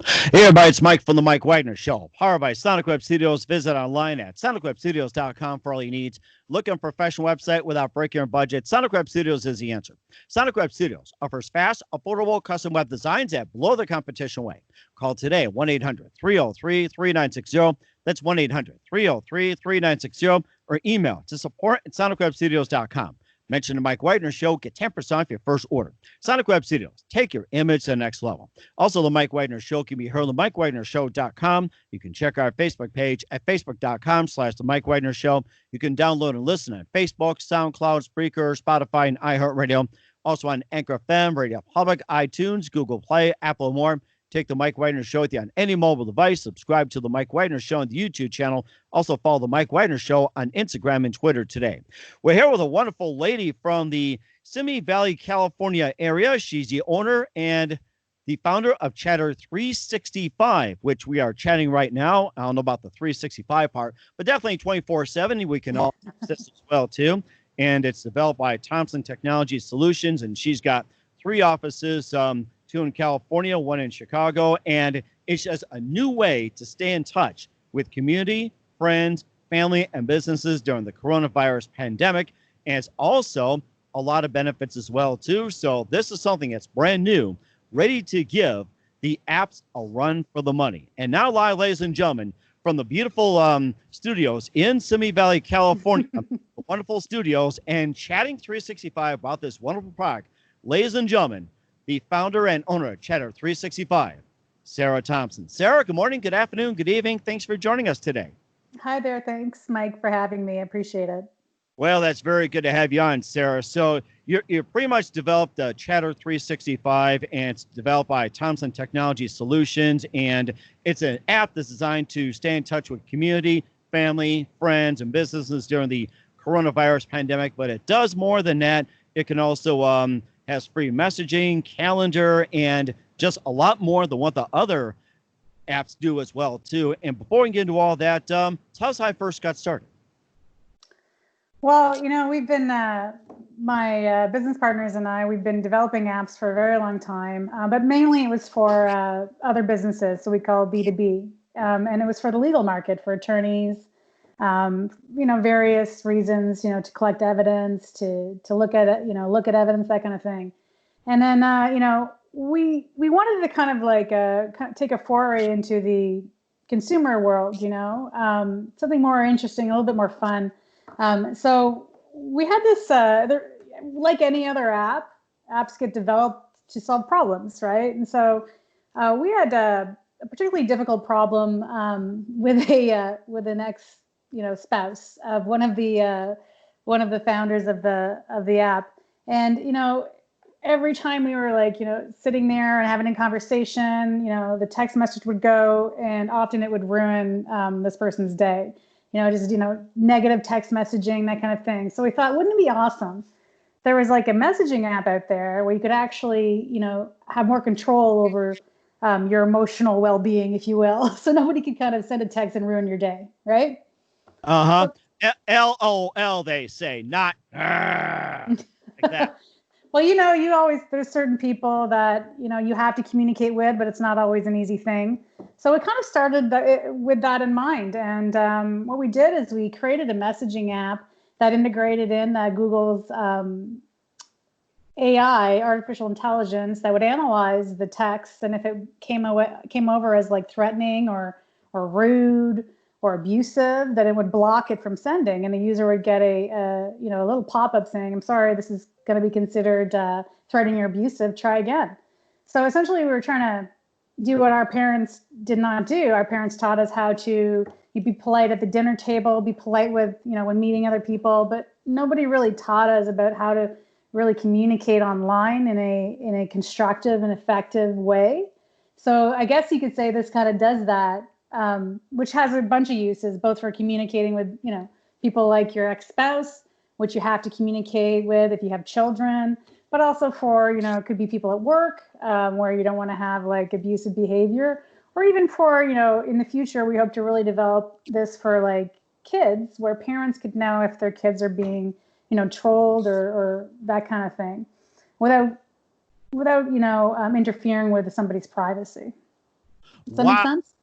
Hey everybody, it's Mike from the Mike Wagner Show. Powered by Sonic Web Studios. Visit online at sonicwebstudios.com for all your needs. Look at a professional website without breaking your budget. Sonic Web Studios is the answer. Sonic Web Studios offers fast, affordable custom web designs that blow the competition away. Call today 1-800-303-3960. That's 1-800-303-3960 or email to support@sonicwebstudios.com. Mention the Mike Wagner Show. Get 10% off your first order. Sonic Web Studios. Take your image to the next level. Also, the Mike Wagner Show can be heard on the MikeWagnerShow.com. You can check our Facebook page at Facebook.com/The Mike Wagner Show. You can download and listen on Facebook, SoundCloud, Spreaker, Spotify, and iHeartRadio. Also on Anchor FM, Radio Public, iTunes, Google Play, Apple, and more. Take the Mike Wagner Show with you on any mobile device. Subscribe to the Mike Wagner Show on the YouTube channel. Also follow the Mike Wagner Show on Instagram and Twitter today. We're here with a wonderful lady from the Simi Valley, California area. She's the owner and the founder of Chatter 365, which we are chatting right now. I don't know about the 365 part, but definitely 24/7. We can all access as well too. And it's developed by Thompson Technology Solutions, and she's got 3 offices. 2 in California, 1 in Chicago, and it's just a new way to stay in touch with community, friends, family, and businesses during the coronavirus pandemic. And it's also a lot of benefits as well, too. So this is something that's brand new, ready to give the apps a run for the money. And now live, ladies and gentlemen, from the beautiful studios in Simi Valley, California, wonderful studios, and chatting 365 about this wonderful product, ladies and gentlemen, the founder and owner of Chatter 365, Sarah Thompson. Sarah, good morning, good afternoon, good evening. Thanks for joining us today. Hi there. Thanks, Mike, for having me. I appreciate it. Well, that's very good to have you on, Sarah. So you're pretty much developed Chatter 365, and it's developed by Thompson Technology Solutions, and it's an app that's designed to stay in touch with community, family, friends, and businesses during the coronavirus pandemic. But it does more than that. It can also has free messaging, calendar, and just a lot more than what the other apps do as well, too. And before we get into all that, tell us how I first got started. Well, we've been, my business partners and I, we've been developing apps for a very long time, but mainly it was for other businesses, so we call B2B. And it was for the legal market, for attorneys, various reasons, to collect evidence, to look at it, look at evidence, that kind of thing. And then, we wanted to kind of like take a foray into the consumer world, something more interesting, a little bit more fun. So we had this, like any other app, apps get developed to solve problems, right? And so we had a particularly difficult problem with an ex spouse of one of the founders of the app. And every time we were like sitting there and having a conversation, the text message would go, and often it would ruin this person's day. Just negative text messaging, that kind of thing. So we thought, wouldn't it be awesome? There was like a messaging app out there where you could actually have more control over your emotional well-being, if you will. So nobody could kind of send a text and ruin your day, right? LOL, they say, not like that. Well, you always, there's certain people that, you have to communicate with, but it's not always an easy thing. So it kind of started with that in mind. And what we did is we created a messaging app that integrated in Google's AI, artificial intelligence, that would analyze the text. And if it came over as like threatening or rude or abusive, then it would block it from sending, and the user would get a little pop-up saying, "I'm sorry, this is going to be considered threatening or abusive. Try again." So essentially, we were trying to do what our parents did not do. Our parents taught us how to be polite at the dinner table, be polite with when meeting other people, but nobody really taught us about how to really communicate online in a constructive and effective way. So I guess you could say this kind of does that. Which has a bunch of uses, both for communicating with, people like your ex-spouse, which you have to communicate with if you have children, but also for, it could be people at work, where you don't want to have like abusive behavior, or even for, in the future, we hope to really develop this for like kids, where parents could know if their kids are being, trolled or that kind of thing, without interfering with somebody's privacy. Does that make Wow. sense?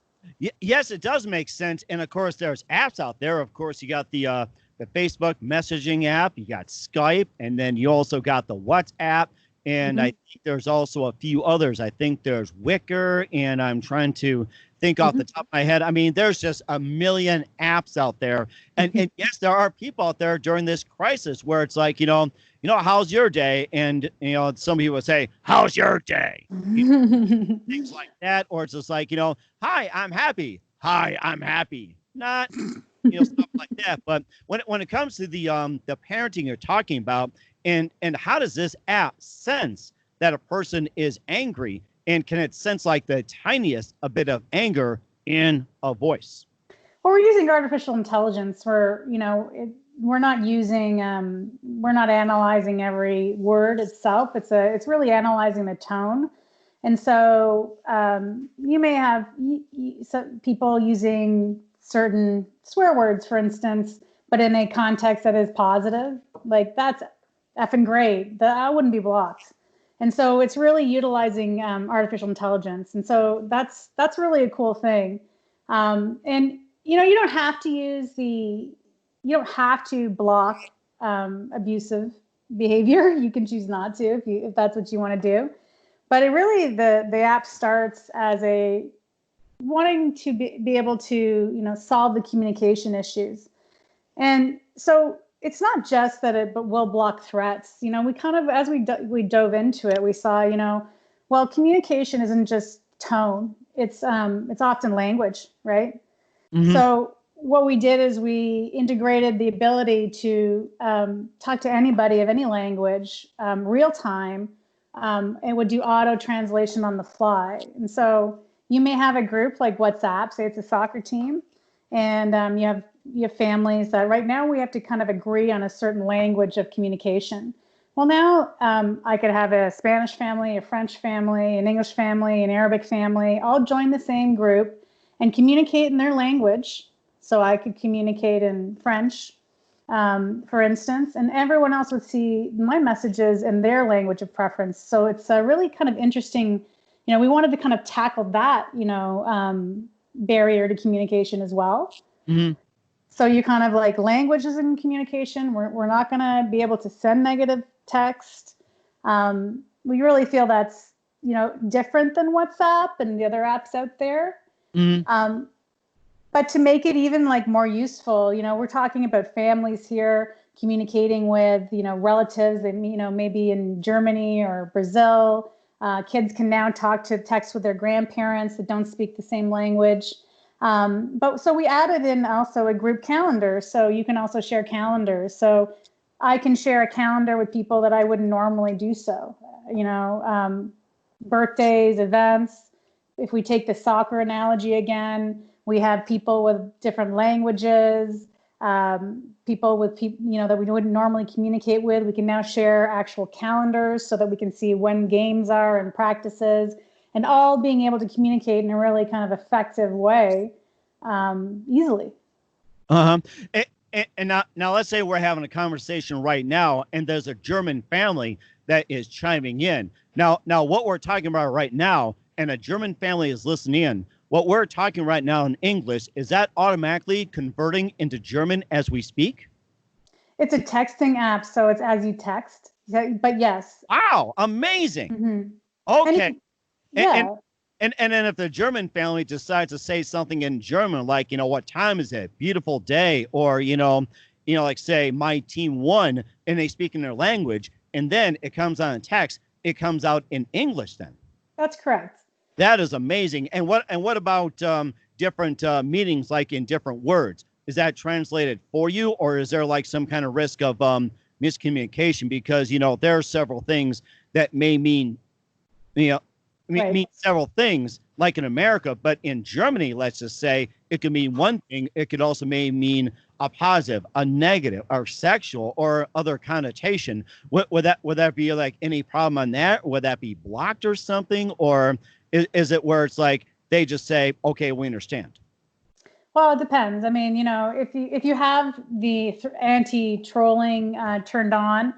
Yes, it does make sense. And of course, there's apps out there. Of course, you got the Facebook messaging app, you got Skype, and then you also got the WhatsApp. And I think there's also a few others. I think there's Wicker, and I'm trying to think off the top of my head. I mean, there's just a million apps out there. And yes, there are people out there during this crisis where it's like, how's your day? And, somebody would say, how's your day? Things like that. Or it's just like, hi, I'm happy. Hi, I'm happy. Not, stuff like that. But when it comes to the parenting you're talking about, and how does this app sense that a person is angry? And can it sense like the tiniest a bit of anger in a voice? Well, we're using artificial intelligence where, we're not using, we're not analyzing every word itself. It's really analyzing the tone. And so you may have some people using certain swear words, for instance, but in a context that is positive, like that's effing great. I wouldn't be blocked. And so it's really utilizing artificial intelligence. And so that's really a cool thing. And, you don't have to you don't have to block abusive behavior. You can choose not to if that's what you want to do. But it really, the app starts as wanting to be able to, solve the communication issues. And so it's not just that it will block threats. We kind of, as we dove into it, we saw, well, communication isn't just tone. It's often language, right? Mm-hmm. So what we did is we integrated the ability to talk to anybody of any language real time. It would do auto translation on the fly. And so you may have a group like WhatsApp, say it's a soccer team, and you have families that right now we have to kind of agree on a certain language of communication. Well, now I could have a Spanish family, a French family, an English family, an Arabic family, all join the same group and communicate in their language. So I could communicate in French, for instance, and everyone else would see my messages in their language of preference. So it's a really kind of interesting, we wanted to kind of tackle that, barrier to communication as well. Mm-hmm. So you kind of like languages in communication. We're not going to be able to send negative text. We really feel that's, different than WhatsApp and the other apps out there. Mm-hmm. But to make it even like more useful, we're talking about families here communicating with, relatives that, maybe in Germany or Brazil. Kids can now text with their grandparents that don't speak the same language. But so we added in also a group calendar. So you can also share calendars. So I can share a calendar with people that I wouldn't normally do so, birthdays, events. If we take the soccer analogy again, we have people with different languages, people with that we wouldn't normally communicate with. We can now share actual calendars so that we can see when games are and practices, and all being able to communicate in a really kind of effective way, easily. And now let's say we're having a conversation right now, and there's a German family that is chiming in. Now what we're talking about right now, and a German family is listening in. What we're talking right now in English, is that automatically converting into German as we speak? It's a texting app, so it's as you text. But yes. Wow, amazing. Mm-hmm. Okay. And then if the German family decides to say something in German, like, what time is it? Beautiful day. Or, like say my team won, and they speak in their language, and then it comes on text, it comes out in English then. That's correct. That is amazing. And what about different meanings, like in different words? Is that translated for you, or is there like some kind of risk of miscommunication? Because, there are several things that may mean, mean several things, like in America, but in Germany, let's just say, it could mean one thing. It could also may mean a positive, a negative, or sexual, or other connotation. Would that be like any problem on that? Would that be blocked or something? Or is it where it's like they just say, okay, we understand? Well, it depends. I mean, if you have the anti-trolling turned on,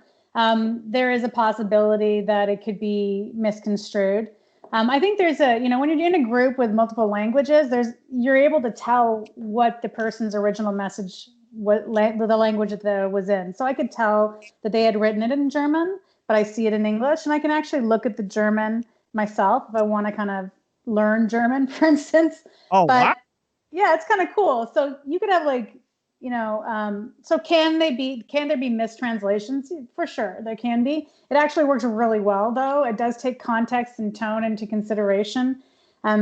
there is a possibility that it could be misconstrued. I think there's when you're in a group with multiple languages, you're able to tell what the person's original message, the language that was in. So I could tell that they had written it in German, but I see it in English, and I can actually look at the German myself if I want to kind of learn German, for instance. Oh, But wow. yeah, it's kind of cool. So you could have so can there be mistranslations? For sure, there can be. It actually works really well, though. It does take context and tone into consideration.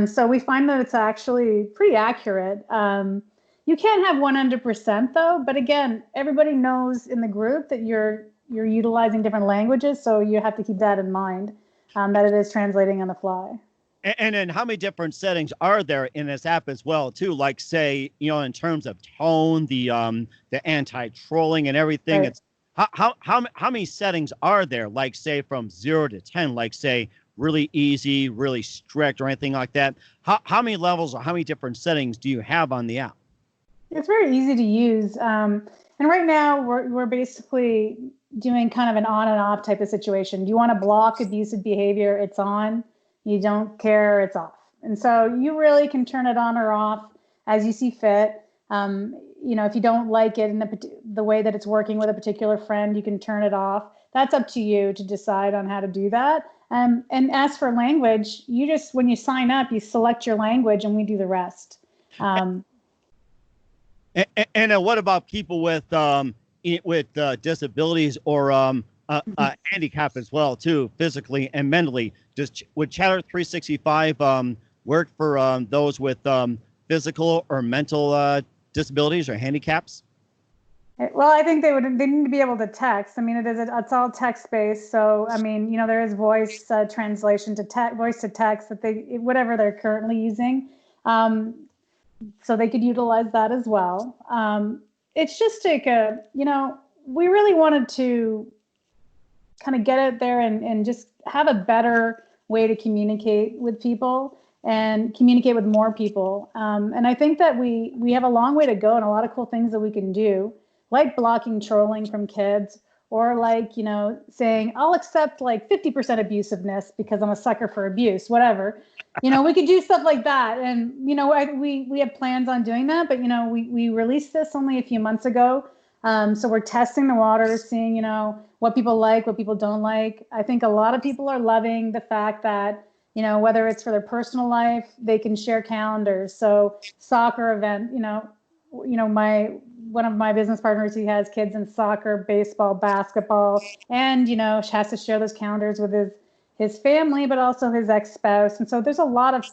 So we find that it's actually pretty accurate. You can't have 100% though, but again, everybody knows in the group that you're utilizing different languages, so you have to keep that in mind, that it is translating on the fly. And then how many different settings are there in this app as well, too? Like, say, in terms of tone, the anti-trolling and everything. Right. It's how many settings are there? Like, say, from 0 to 10, like, say, really easy, really strict, or anything like that. How many levels or how many different settings do you have on the app? It's very easy to use. And right now we're basically doing kind of an on and off type of situation. Do you want to block abusive behavior? It's on. You don't care, it's off. And so you really can turn it on or off as you see fit. If you don't like it in the way that it's working with a particular friend, you can turn it off. That's up to you to decide on how to do that. And as for language, when you sign up, you select your language and we do the rest. And what about people with disabilities or handicap as well, too, physically and mentally? Would Chatter 365 work for those with physical or mental disabilities or handicaps? Well, I think they need to be able to text. I mean, it's all text based. So, I mean, there is voice translation to text, voice to text whatever they're currently using. So they could utilize that as well. It's just like we really wanted to kind of get out there and just have a better way to communicate with people and communicate with more people. And I think that we have a long way to go and a lot of cool things that we can do, like blocking trolling from kids, or like, saying, I'll accept like 50% abusiveness because I'm a sucker for abuse, whatever. We could do stuff like that. And, we have plans on doing that, but, we released this only a few months ago. So we're testing the waters, seeing, what people like, what people don't like. I think a lot of people are loving the fact that, whether it's for their personal life, they can share calendars. So soccer event, one of my business partners, he has kids in soccer, baseball, basketball, and, has to share those calendars with his family, but also his ex-spouse. And so there's a lot of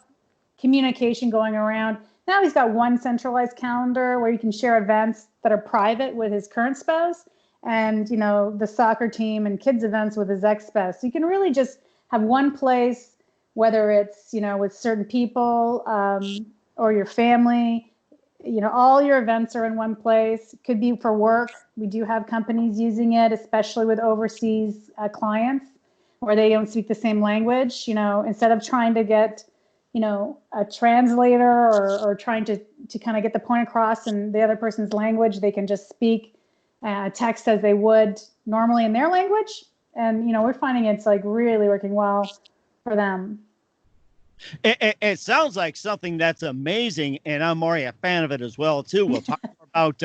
communication going around. Now he's got one centralized calendar where you can share events that are private with his current spouse and, the soccer team and kids events with his ex-spouse. So you can really just have one place, whether it's, with certain people or your family, all your events are in one place. It could be for work. We do have companies using it, especially with overseas clients where they don't speak the same language. Instead of trying to get, a translator or trying to kind of get the point across in the other person's language, they can just speak text as they would normally in their language. And, we're finding it's like really working well for them. It sounds like something that's amazing, and I'm already a fan of it as well, too. We'll talk more about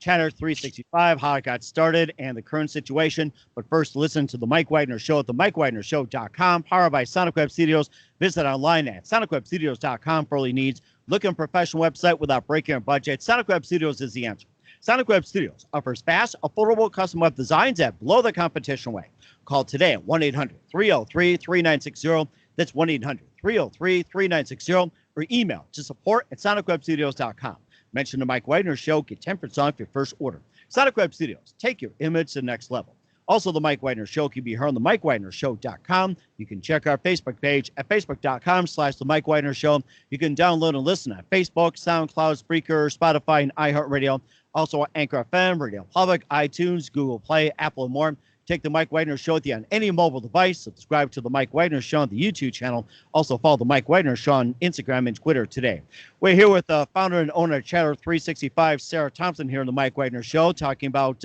Chatter 365, how it got started, and the current situation. But first, listen to The Mike Wagner Show at themikewagnershow.com, powered by Sonic Web Studios. Visit online at sonicwebstudios.com for all your needs. Look at a professional website without breaking a budget. Sonic Web Studios is the answer. Sonic Web Studios offers fast, affordable custom web designs that blow the competition away. Call today at 1-800-303-3960. That's 1-800-303-3960, or email to support@sonicwebstudios.com. Mention the Mike Wagner Show, get 10% off your first order. Sonic Web Studios, take your image to the next level. Also, the Mike Wagner Show can be heard on the MikeWagnerShow.com. You can check our Facebook page at facebook.com/the Mike Wagner Show. You can download and listen on Facebook, SoundCloud, Spreaker, Spotify, and iHeartRadio. Also, Anchor FM, Radio Public, iTunes, Google Play, Apple, and more. Take the Mike Wagner Show with you on any mobile device. Subscribe to the Mike Wagner Show on the YouTube channel. Also follow the Mike Wagner Show on Instagram and Twitter today. We're here with the founder and owner of Chatter 365, Sarah Thompson, here on the Mike Wagner Show, talking about,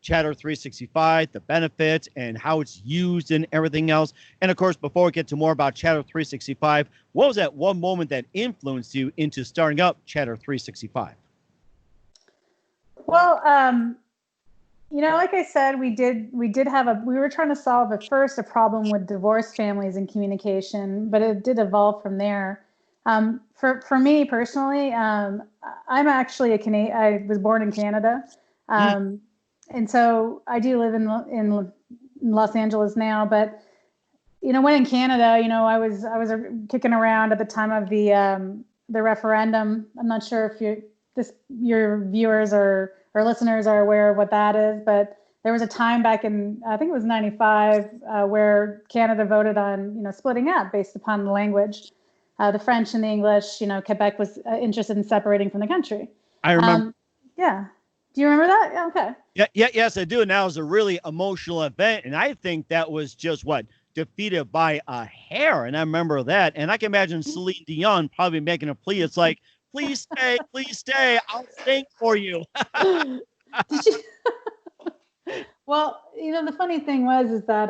Chatter 365, the benefits, and how it's used and everything else. And of course, before we get to more about Chatter 365, what was that one moment that influenced you into starting up Chatter 365? Well, like I said, we were trying to solve at first a problem with divorced families and communication, but it did evolve from there. For me personally, I'm actually I was born in Canada. And so I do live in Los Angeles now, but when in Canada, I was kicking around at the time of the referendum. I'm not sure if your viewers or listeners are aware of what that is, but there was a time back in, I think it was 95, where Canada voted on, splitting up based upon the language, the French and the English. Quebec was interested in separating from the country. I remember. Yeah. Do you remember that? Yeah, okay. Yes, I do. And that was a really emotional event. And I think that was just defeated by a hair. And I remember that. And I can imagine Celine Dion probably making a plea. It's like, please stay. I'll sing for you. Did you? Well, the funny thing is that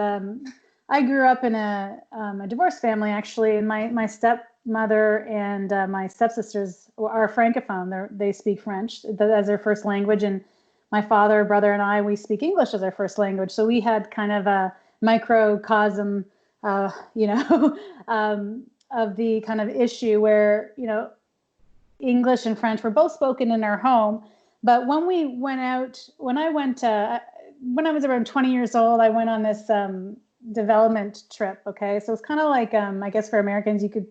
I grew up in a divorced family, actually, and my stepmother and my stepsisters are Francophone. They speak French as their first language, and my father, brother, and I, we speak English as our first language. So we had kind of a microcosm, of the kind of issue where, English and French were both spoken in our home. But when I was around 20 years old, I went on this development trip. Okay. So it's kind of like, I guess for Americans, you could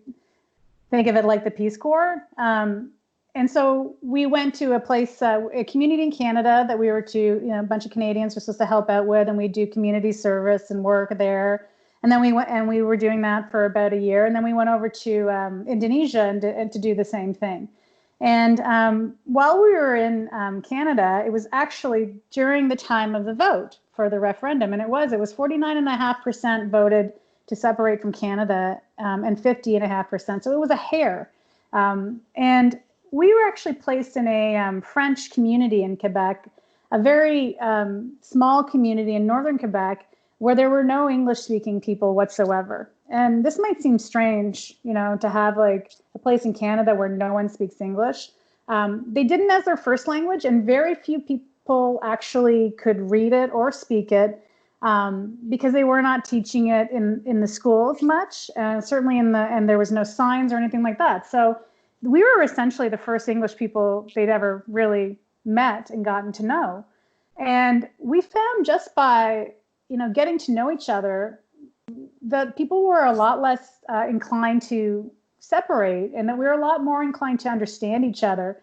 think of it like the Peace Corps. And so we went to a place, a community in Canada that we were a bunch of Canadians were supposed to help out with, and we do community service and work there. And then we were doing that for about a year. And then we went over to Indonesia and to do the same thing. And while we were in Canada, it was actually during the time of the vote for the referendum. And it was 49.5% voted to separate from Canada, and 50.5%. So it was a hair. And we were actually placed in a French community in Quebec, a very small community in northern Quebec, where there were no English-speaking people whatsoever. And this might seem strange, to have like a place in Canada where no one speaks English. They didn't as their first language, and very few people actually could read it or speak it, because they were not teaching it in the schools much, certainly and there was no signs or anything like that. So we were essentially the first English people they'd ever really met and gotten to know. And we found just by getting to know each other, that people were a lot less inclined to separate, and that we were a lot more inclined to understand each other.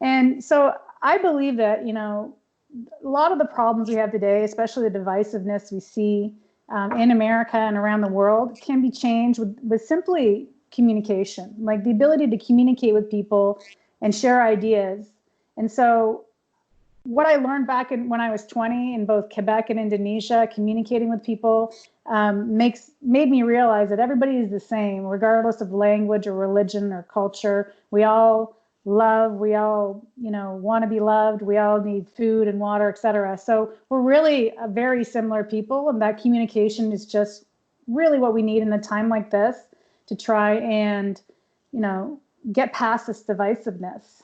And so I believe that, a lot of the problems we have today, especially the divisiveness we see in America and around the world, can be changed with simply communication, like the ability to communicate with people and share ideas. And so what I learned back when I was 20 in both Quebec and Indonesia, communicating with people, made me realize that everybody is the same, regardless of language or religion or culture. We all love, we all, want to be loved. We all need food and water, etc. So we're really a very similar people, and that communication is just really what we need in a time like this to try and, get past this divisiveness.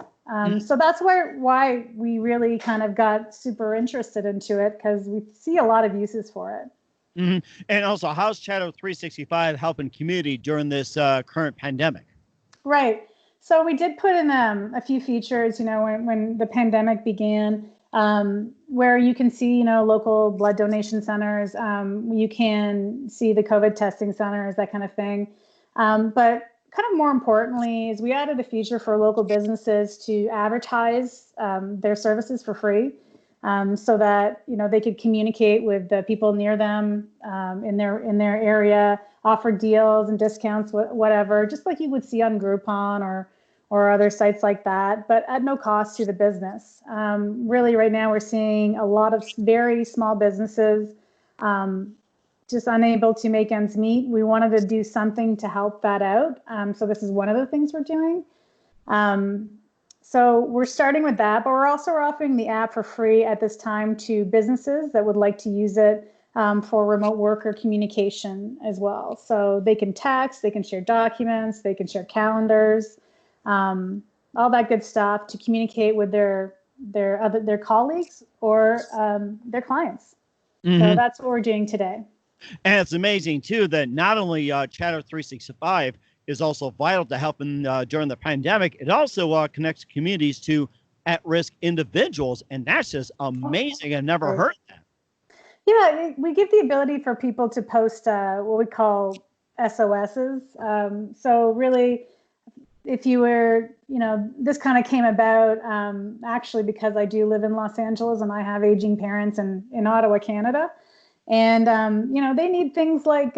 So that's why we really kind of got super interested into it, because we see a lot of uses for it. Mm-hmm. And also, how's Chatter 365 helping community during this current pandemic? Right. So we did put in a few features, when the pandemic began, where you can see, local blood donation centers. You can see the COVID testing centers, that kind of thing. But kind of more importantly is we added a feature for local businesses to advertise their services for free, so that they could communicate with the people near them in their area, offer deals and discounts, whatever, just like you would see on Groupon or other sites like that, but at no cost to the business. Really, right now we're seeing a lot of very small businesses just unable to make ends meet. We wanted to do something to help that out. So this is one of the things we're doing. So we're starting with that, but we're also offering the app for free at this time to businesses that would like to use it for remote work or communication as well. So they can text, they can share documents, they can share calendars, all that good stuff to communicate with their colleagues or their clients. So that's what we're doing today. And it's amazing, too, that not only Chatter 365 is also vital to helping during the pandemic, it also connects communities to at-risk individuals. And that's just amazing. I never heard that. Yeah, we give the ability for people to post what we call SOSs. So really, if you were, this kind of came about actually because I do live in Los Angeles and I have aging parents in Ottawa, Canada. And, they need things like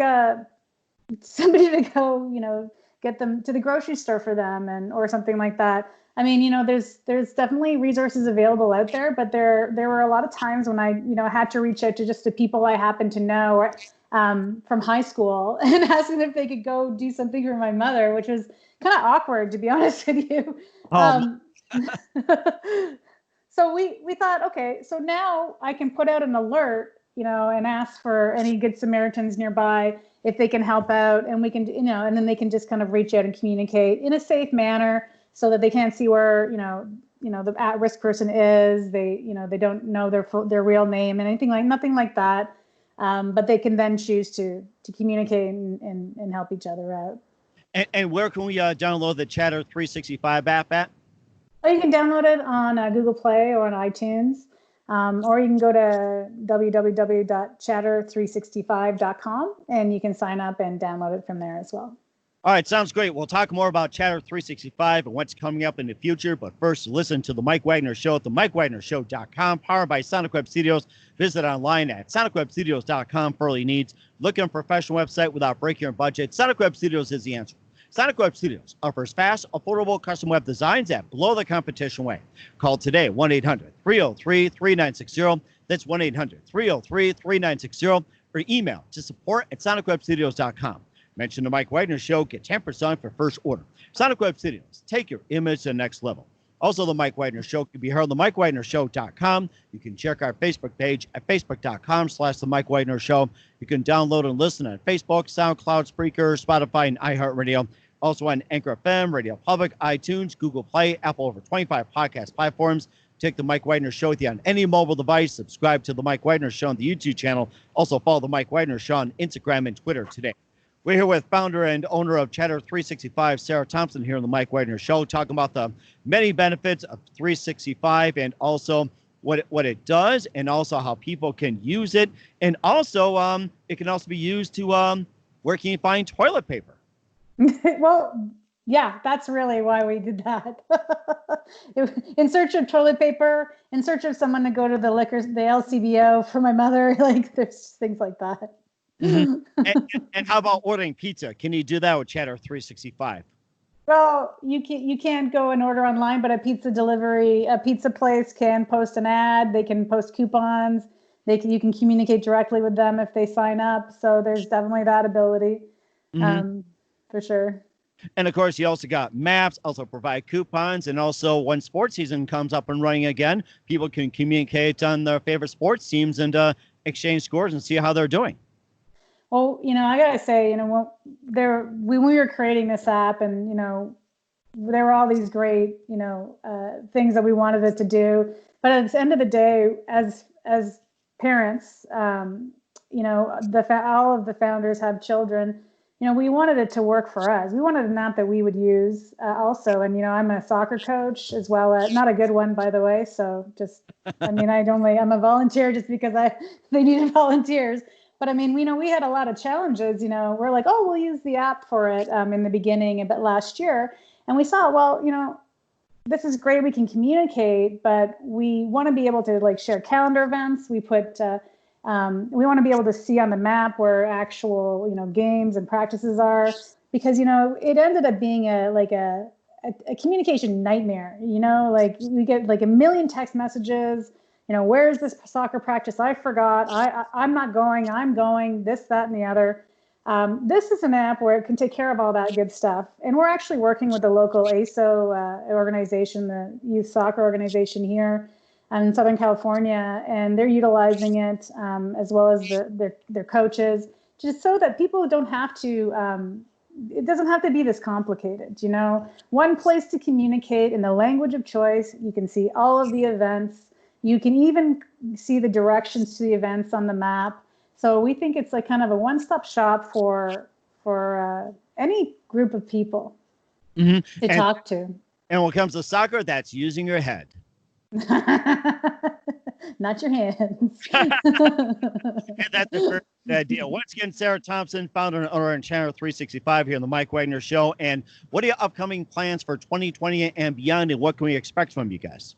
somebody to go, get them to the grocery store for them or something like that. I mean, there's definitely resources available out there, but there were a lot of times when I, had to reach out to just the people I happen to know from high school and ask them if they could go do something for my mother, which was kind of awkward, to be honest with you. So we thought, okay, so now I can put out an alert, and ask for any Good Samaritans nearby if they can help out, and we can, and then they can just kind of reach out and communicate in a safe manner so that they can't see where, the at-risk person is. They, they don't know their real name and nothing like that. But they can then choose to communicate and help each other out. And where can we download the Chatter 365 app at? Oh, you can download it on Google Play or on iTunes. Or you can go to www.chatter365.com and you can sign up and download it from there as well. All right, sounds great. We'll talk more about Chatter 365 and what's coming up in the future. But first, listen to The Mike Wagner Show at themikewagnershow.com, powered by Sonic Web Studios. Visit online at sonicwebstudios.com for all your needs. Look at a professional website without breaking your budget. Sonic Web Studios is the answer. Sonic Web Studios offers fast, affordable custom web designs that blow the competition away. Call today, 1-800-303-3960. That's 1-800-303-3960. Or email to support@sonicwebstudios.com. Mention the Mike Wagner Show, get 10% for first order. Sonic Web Studios, take your image to the next level. Also, the Mike Wagner Show can be heard on themikewagnershow.com. You can check our Facebook page at facebook.com/the Mike Wagner Show. You can download and listen on Facebook, SoundCloud, Spreaker, Spotify, and iHeartRadio. Also on Anchor FM, Radio Public, iTunes, Google Play, Apple, over 25 podcast platforms. Take the Mike Wagner Show with you on any mobile device. Subscribe to the Mike Wagner Show on the YouTube channel. Also follow the Mike Wagner Show on Instagram and Twitter today. We're here with founder and owner of Chatter 365, Sarah Thompson, here on the Mike Wagner Show, talking about the many benefits of 365 and also what it does, and also how people can use it, and also it can also be used to where can you find toilet paper? Well, yeah, that's really why we did that. In search of toilet paper, in search of someone to go to the LCBO for my mother, there's things like that. Mm-hmm. and how about ordering pizza? Can you do that with Chatter 365? Well, you can't go and order online, but a pizza place can post an ad. They can post coupons. You can communicate directly with them if they sign up. So there's definitely that ability, for sure. And of course, you also got maps, also provide coupons, and also when sports season comes up and running again, people can communicate on their favorite sports teams and exchange scores and see how they're doing. Well, I gotta say, when we were creating this app, and there were all these great, things that we wanted it to do. But at the end of the day, as parents, all of the founders have children. We wanted it to work for us. We wanted an app that we would use also. And I'm a soccer coach as well. Not a good one, by the way. So I'm a volunteer just because they needed volunteers. But we had a lot of challenges. We're like, oh, we'll use the app for it in the beginning, but last year. And we saw, well, this is great. We can communicate, but we want to be able to share calendar events. We want to be able to see on the map where actual, games and practices are, because, it ended up being a communication nightmare. We get a million text messages. Where's this soccer practice? I forgot. I'm not going. I'm going. This, that, and the other. This is an app where it can take care of all that good stuff. And we're actually working with the local ASO organization, the youth soccer organization here in Southern California, and they're utilizing it as well as their coaches, just so that people don't have to, it doesn't have to be this complicated, you know. One place to communicate in the language of choice. You can see all of the events. You can even see the directions to the events on the map. So we think it's like kind of a one-stop shop for any group of people to talk to. And when it comes to soccer, that's using your head. Not your hands. And that's a great deal. Once again, Sarah Thompson, founder and owner of Channel 365 here on the Mike Wagner Show. And what are your upcoming plans for 2020 and beyond, and what can we expect from you guys?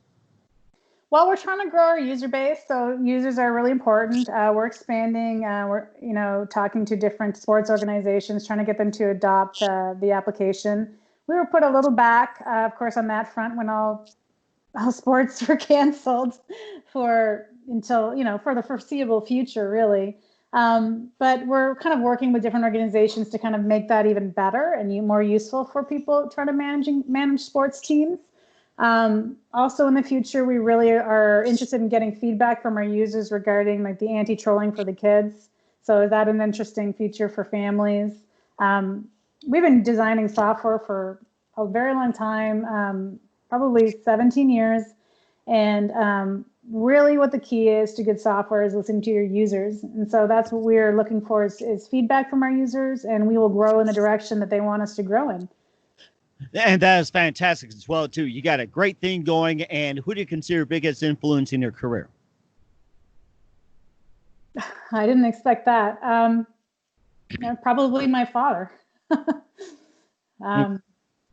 Well, we're trying to grow our user base, so users are really important. We're expanding. We're talking to different sports organizations, trying to get them to adopt the application. We were put a little back, of course, on that front when all sports were canceled for the foreseeable future, really. But we're kind of working with different organizations to kind of make that even better and more useful for people trying to manage sports teams. Also in the future, we really are interested in getting feedback from our users regarding like the anti-trolling for the kids. So is that an interesting feature for families? We've been designing software for a very long time, probably 17 years. And really what the key is to good software is listening to your users. And so that's what we're looking for is feedback from our users, and we will grow in the direction that they want us to grow in. And that is fantastic as well, too. You got a great thing going. And who do you consider biggest influence in your career? I didn't expect that. Probably my father.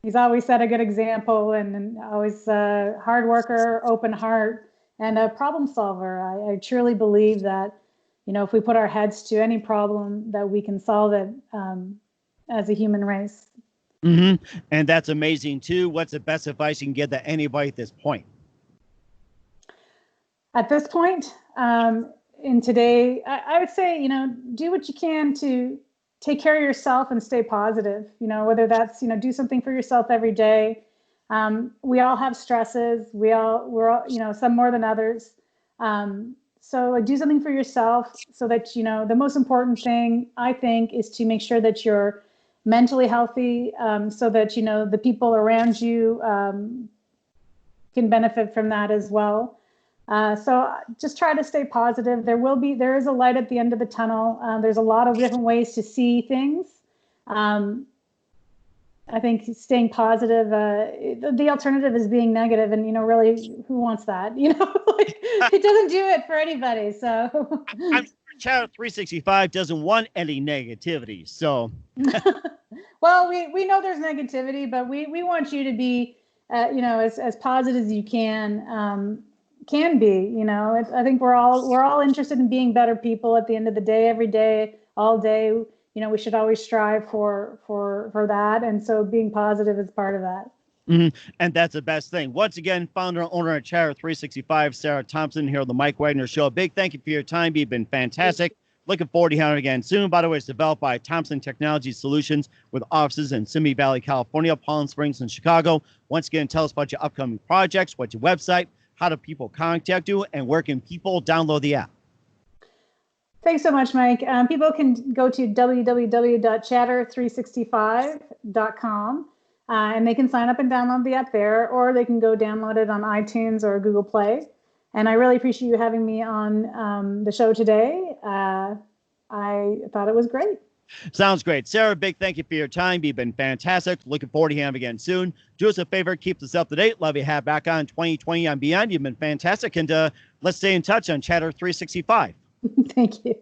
He's always set a good example and always a hard worker, open heart, and a problem solver. I truly believe that, if we put our heads to any problem, that we can solve it as a human race. Mm-hmm. And that's amazing, too. What's the best advice you can give to anybody at this point? At this point, in today, I would say, do what you can to take care of yourself and stay positive, whether that's, do something for yourself every day. We all have stresses. We're all, some more than others. So do something for yourself so that, the most important thing, I think, is to make sure that you're mentally healthy, so that, the people around you can benefit from that as well. So just try to stay positive. There is a light at the end of the tunnel. There's a lot of different ways to see things. I think staying positive, the alternative is being negative, and, really, who wants that? It doesn't do it for anybody. So I'm sure Channel 365 doesn't want any negativity. So, well, we know there's negativity, but we want you to be, as positive as you can be. I think we're all interested in being better people at the end of the day, every day, all day. We should always strive for that. And so being positive is part of that. Mm-hmm. And that's the best thing. Once again, founder and owner of Chatter 365, Sarah Thompson here on the Mike Wagner Show. A big thank you for your time. You've been fantastic. Looking forward to hearing it again soon. By the way, it's developed by Thompson Technology Solutions with offices in Simi Valley, California, Palm Springs, and Chicago. Once again, tell us about your upcoming projects, what's your website, how do people contact you, and where can people download the app? Thanks so much, Mike. People can go to www.chatter365.com, and they can sign up and download the app there, or they can go download it on iTunes or Google Play. And I really appreciate you having me on the show today. I thought it was great. Sounds great. Sarah, big thank you for your time. You've been fantastic. Looking forward to having you again soon. Do us a favor, keep us up to date. Love you have back on 2020 and beyond. You've been fantastic. And let's stay in touch on Chatter 365. Thank you.